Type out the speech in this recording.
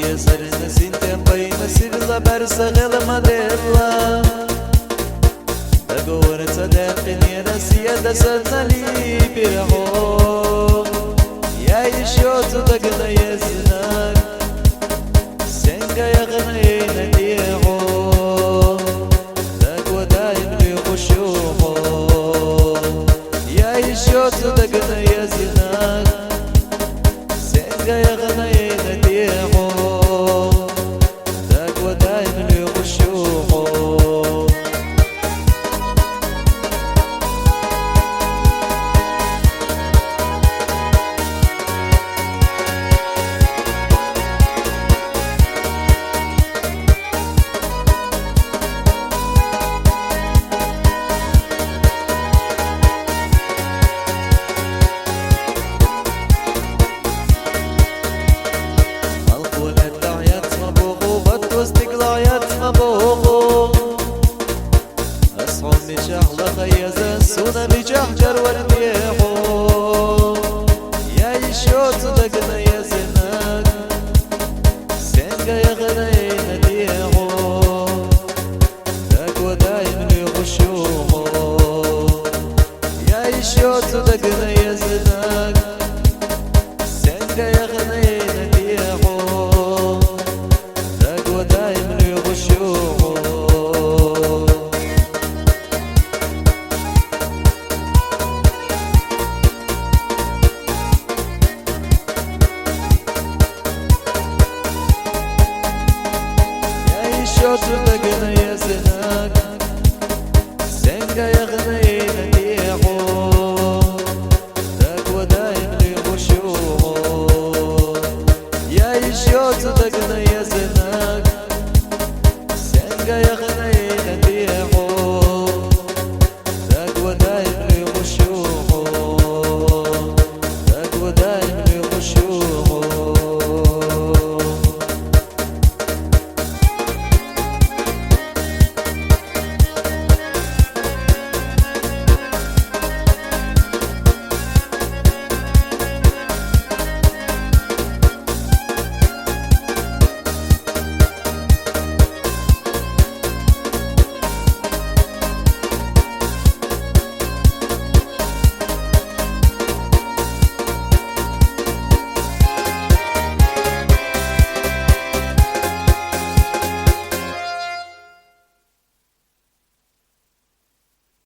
يسر نسينتم بين سيغلا برسغل مدلا أقول صدقني نسيا دسنلي برهو يا يشوت دقنا يزنك سنجا يغني نديهو دقوا دايم ليخشوهو يا يشوت دقنا يزنك سنجا يغني نديهو دقوا دايم ليخشوهو سونا بجحجر والميحو يا يشوت دقنا يزنك سنقا يغني نديحو دقوا دايم ليغشوهو يا يشوت دقنا يزنك سنقا يغني نديحو دقوا دايم ليغشوهو شوت دقنا يزنك سنقا يغني نديحو دقوا دايم ليغشوهو يا يشوت دقنا